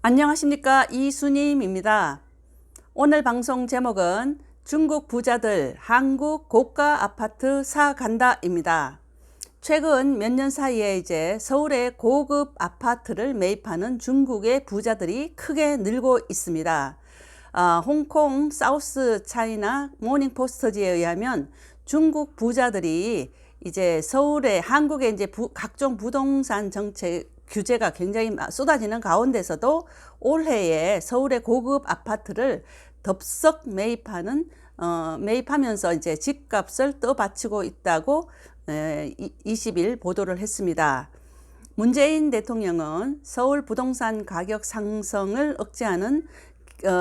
안녕하십니까, 이순임입니다. 오늘 방송 제목은 중국 부자들 한국 고가 아파트 사 간다입니다. 최근 몇 년 사이에 이제 서울의 고급 아파트를 매입하는 중국의 부자들이 크게 늘고 있습니다. 홍콩 사우스 차이나 모닝포스터지에 의하면 중국 부자들이 이제 서울에 한국의 이제 각종 부동산 정책 규제가 굉장히 쏟아지는 가운데서도 올해에 서울의 고급 아파트를 덥석 매입하면서 이제 집값을 떠받치고 있다고 20일 보도를 했습니다. 문재인 대통령은 서울 부동산 가격 상승을 억제하는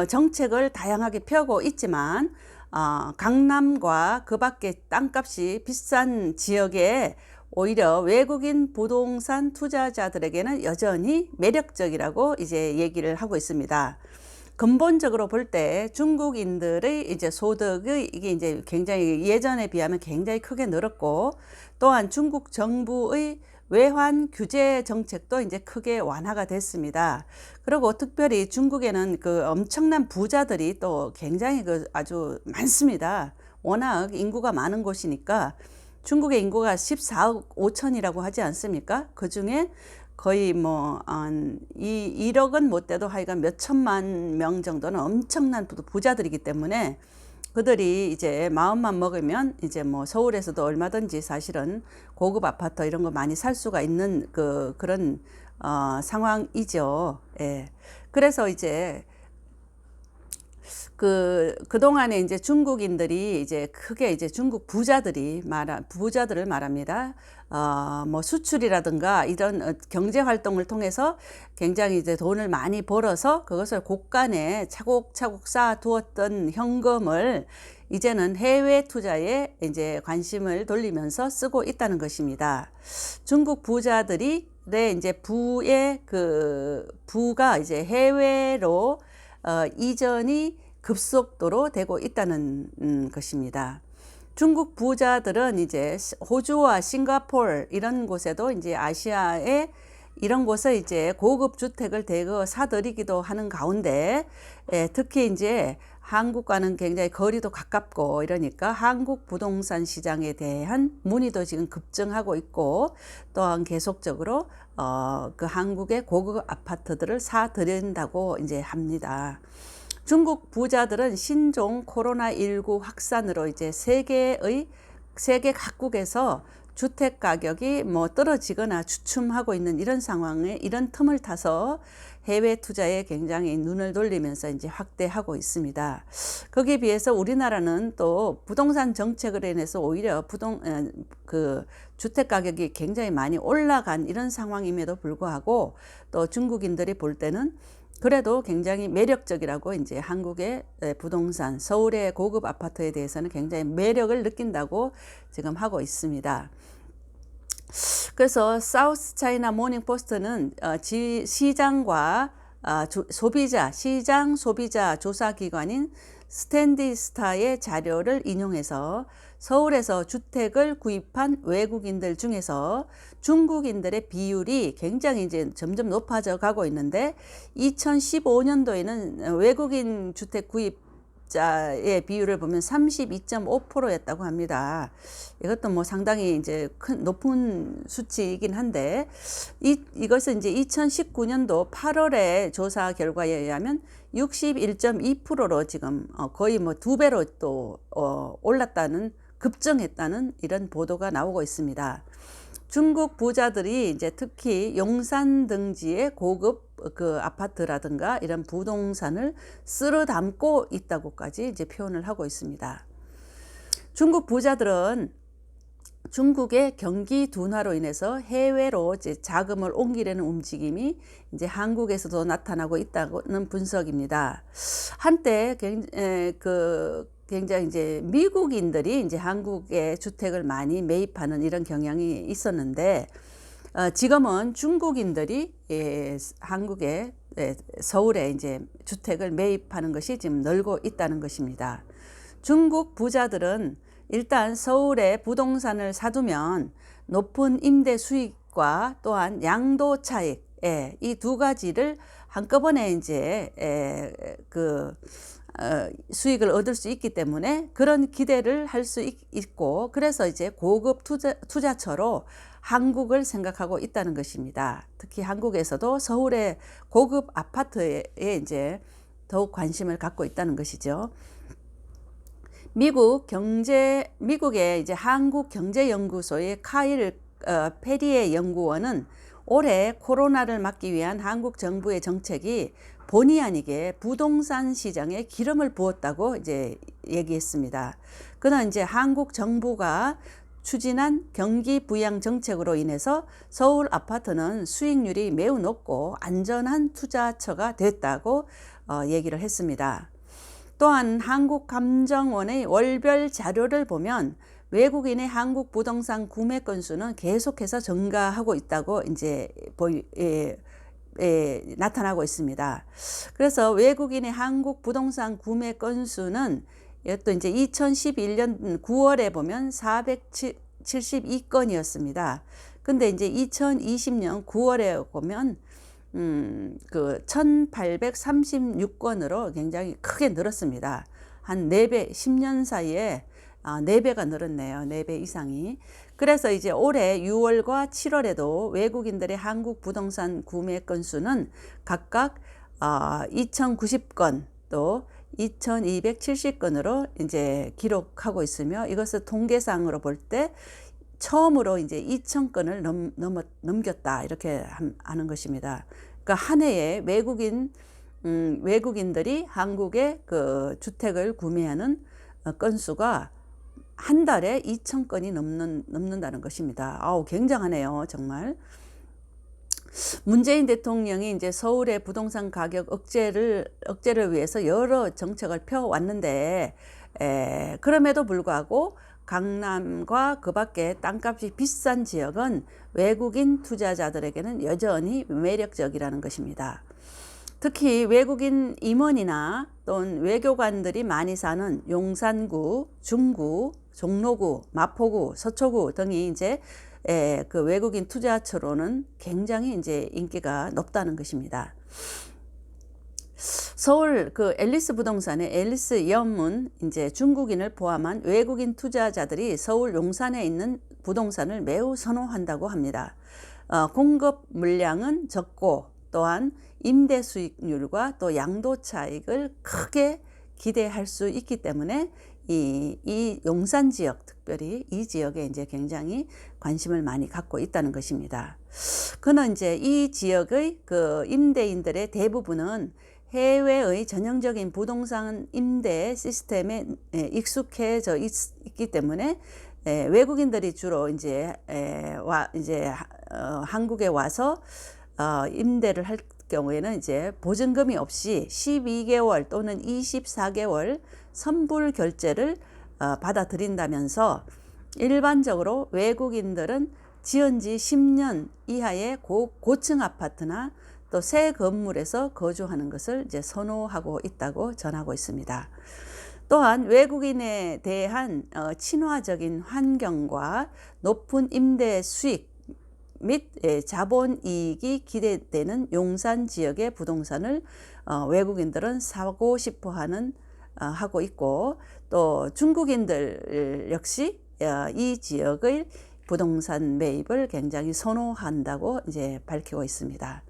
정책을 다양하게 펴고 있지만 강남과 그 밖에 땅값이 비싼 지역에 오히려 외국인 부동산 투자자들에게는 여전히 매력적이라고 이제 얘기를 하고 있습니다. 근본적으로 볼 때 중국인들의 이제 소득이 이게 이제 굉장히 예전에 비하면 굉장히 크게 늘었고, 또한 중국 정부의 외환 규제 정책도 이제 크게 완화가 됐습니다. 그리고 특별히 중국에는 그 엄청난 부자들이 또 굉장히 아주 많습니다. 워낙 인구가 많은 곳이니까 중국의 인구가 14억 5천이라고 하지 않습니까? 그 중에 거의 뭐 1억은 못 돼도 하여간 몇 천만 명 정도는 엄청난 부자들이기 때문에 그들이 이제 마음만 먹으면 이제 뭐 서울에서도 얼마든지 사실은 고급 아파트 이런 거 많이 살 수가 있는 그런 상황이죠. 예. 그래서 이제 그동안에 이제 중국인들이 이제 크게 이제 중국 부자들을 말합니다. 뭐 수출이라든가 이런 경제 활동을 통해서 굉장히 이제 돈을 많이 벌어서 그것을 곳간에 차곡차곡 쌓아두었던 현금을 이제는 해외 투자에 이제 관심을 돌리면서 쓰고 있다는 것입니다. 중국 부자들이 이제 부가 이제 해외로 이전이 급속도로 되고 있다는 것입니다. 중국 부자들은 이제 호주와 싱가포르 이런 곳에도 이제 아시아의 이런 곳에 이제 고급 주택을 대거 사들이기도 하는 가운데, 특히 이제 한국과는 굉장히 거리도 가깝고 이러니까 한국 부동산 시장에 대한 문의도 지금 급증하고 있고, 또한 계속적으로 그 한국의 고급 아파트들을 사들인다고 이제 합니다. 중국 부자들은 신종 코로나19 확산으로 이제 세계 각국에서 주택 가격이 뭐 떨어지거나 주춤하고 있는 이런 상황에 이런 틈을 타서 해외 투자에 굉장히 눈을 돌리면서 이제 확대하고 있습니다. 거기에 비해서 우리나라는 또 부동산 정책으로 인해서 오히려 주택 가격이 굉장히 많이 올라간 이런 상황임에도 불구하고 또 중국인들이 볼 때는 그래도 굉장히 매력적이라고 이제 한국의 부동산, 서울의 고급 아파트에 대해서는 굉장히 매력을 느낀다고 지금 하고 있습니다. 그래서 사우스 차이나 모닝포스트는 시장과 시장 소비자 조사 기관인 스탠디스타의 자료를 인용해서 서울에서 주택을 구입한 외국인들 중에서 중국인들의 비율이 굉장히 이제 점점 높아져 가고 있는데, 2015년도에는 외국인 주택 구입자의 비율을 보면 32.5%였다고 합니다. 이것도 뭐 상당히 이제 높은 수치이긴 한데, 이것은 이제 2019년도 8월의 조사 결과에 의하면 61.2%로 지금 거의 뭐 2배로 또 급증했다는 이런 보도가 나오고 있습니다. 중국 부자들이 이제 특히 용산 등지의 고급 아파트라든가 이런 부동산을 쓸어 담고 있다고까지 이제 표현을 하고 있습니다. 중국 부자들은 중국의 경기 둔화로 인해서 해외로 이제 자금을 옮기려는 움직임이 이제 한국에서도 나타나고 있다는 분석입니다. 한때 굉장히 이제 미국인들이 이제 한국에 주택을 많이 매입하는 이런 경향이 있었는데, 지금은 중국인들이 한국에 서울에 이제 주택을 매입하는 것이 지금 늘고 있다는 것입니다. 중국 부자들은 일단 서울에 부동산을 사두면 높은 임대 수익과 또한 양도 차익, 이 두 가지를 한꺼번에 이제 수익을 얻을 수 있기 때문에 그런 기대를 할 수 있고, 그래서 이제 고급 투자처로 한국을 생각하고 있다는 것입니다. 특히 한국에서도 서울의 고급 아파트에 이제 더욱 관심을 갖고 있다는 것이죠. 미국의 이제 한국경제연구소의 카일 페리에 연구원은 올해 코로나를 막기 위한 한국 정부의 정책이 본의 아니게 부동산 시장에 기름을 부었다고 이제 얘기했습니다. 그는 이제 한국 정부가 추진한 경기 부양 정책으로 인해서 서울 아파트는 수익률이 매우 높고 안전한 투자처가 됐다고 얘기를 했습니다. 또한 한국감정원의 월별 자료를 보면 외국인의 한국 부동산 구매 건수는 계속해서 증가하고 있다고 이제 나타나고 있습니다. 그래서 외국인의 한국 부동산 구매 건수는 또 이제 2011년 9월에 보면 472건이었습니다. 근데 이제 2020년 9월에 보면 1836건으로 굉장히 크게 늘었습니다. 한 4배, 10년 사이에 4배가 늘었네요. 4배 이상이. 그래서 이제 올해 6월과 7월에도 외국인들의 한국 부동산 구매 건수는 각각 2090건 또 2270건으로 이제 기록하고 있으며, 이것을 통계상으로 볼 때 처음으로 이제 2000건을 넘겼다, 이렇게 하는 것입니다. 그러니까 한 해에 외국인들이 한국의 그 주택을 구매하는 건수가 한 달에 2000건이 넘는다는 것입니다. 아우, 굉장하네요, 정말. 문재인 대통령이 이제 서울의 부동산 가격 억제를 위해서 여러 정책을 펴왔는데, 그럼에도 불구하고 강남과 그 밖에 땅값이 비싼 지역은 외국인 투자자들에게는 여전히 매력적이라는 것입니다. 특히 외국인 임원이나 또는 외교관들이 많이 사는 용산구, 중구, 종로구, 마포구, 서초구 등이 이제 그 외국인 투자처로는 굉장히 이제 인기가 높다는 것입니다. 서울 그 앨리스 부동산의 앨리스 연문 이제 중국인을 포함한 외국인 투자자들이 서울 용산에 있는 부동산을 매우 선호한다고 합니다. 공급 물량은 적고 또한 임대 수익률과 또 양도 차익을 크게 기대할 수 있기 때문에 이 용산 지역, 특별히 이 지역에 이제 굉장히 관심을 많이 갖고 있다는 것입니다. 그는 이제 이 지역의 그 임대인들의 대부분은 해외의 전형적인 부동산 임대 시스템에 익숙해져 있기 때문에 외국인들이 주로 이제 한국에 와서 임대를 할 경우에는 이제 보증금이 없이 12개월 또는 24개월 선불 결제를 받아들인다면서, 일반적으로 외국인들은 지은 지 10년 이하의 고층 아파트나 또 새 건물에서 거주하는 것을 이제 선호하고 있다고 전하고 있습니다. 또한 외국인에 대한 친화적인 환경과 높은 임대 수익 및 자본 이익이 기대되는 용산 지역의 부동산을 외국인들은 사고 싶어 하고 있고, 또 중국인들 역시 이 지역의 부동산 매입을 굉장히 선호한다고 이제 밝히고 있습니다.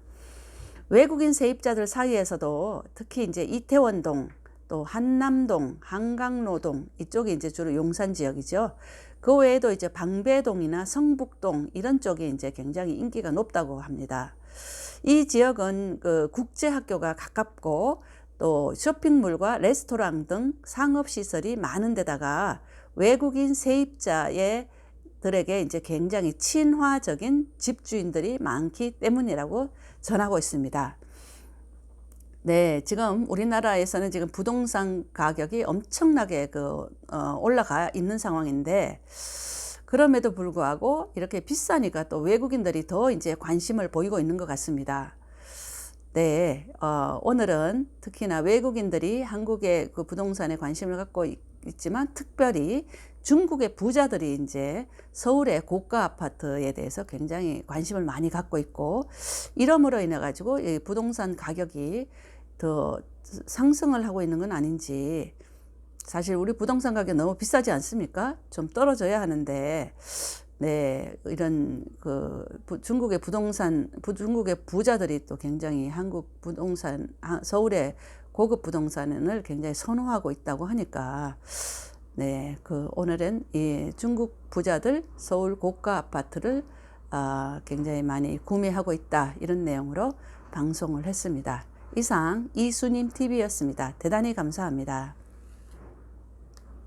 외국인 세입자들 사이에서도 특히 이제 이태원동, 또 한남동, 한강로동, 이쪽이 이제 주로 용산 지역이죠. 그 외에도 이제 방배동이나 성북동 이런 쪽이 이제 굉장히 인기가 높다고 합니다. 이 지역은 그 국제학교가 가깝고 또 쇼핑몰과 레스토랑 등 상업시설이 많은 데다가 외국인 세입자들에게 이제 굉장히 친화적인 집주인들이 많기 때문이라고 전하고 있습니다. 네, 지금 우리나라에서는 지금 부동산 가격이 엄청나게 올라가 있는 상황인데, 그럼에도 불구하고 이렇게 비싸니까 또 외국인들이 더 이제 관심을 보이고 있는 것 같습니다. 네, 오늘은 특히나 외국인들이 한국의 그 부동산에 관심을 갖고 있지만 특별히 중국의 부자들이 이제 서울의 고가 아파트에 대해서 굉장히 관심을 많이 갖고 있고, 이러므로 인해 가지고 이 부동산 가격이 더 상승을 하고 있는 건 아닌지. 사실 우리 부동산 가격 너무 비싸지 않습니까? 좀 떨어져야 하는데, 네, 이런 중국의 중국의 부자들이 또 굉장히 한국 부동산, 서울의 고급 부동산을 굉장히 선호하고 있다고 하니까, 네, 오늘은 이 중국 부자들 서울 고가 아파트를 굉장히 많이 구매하고 있다, 이런 내용으로 방송을 했습니다. 이상 이수님 TV였습니다. 대단히 감사합니다.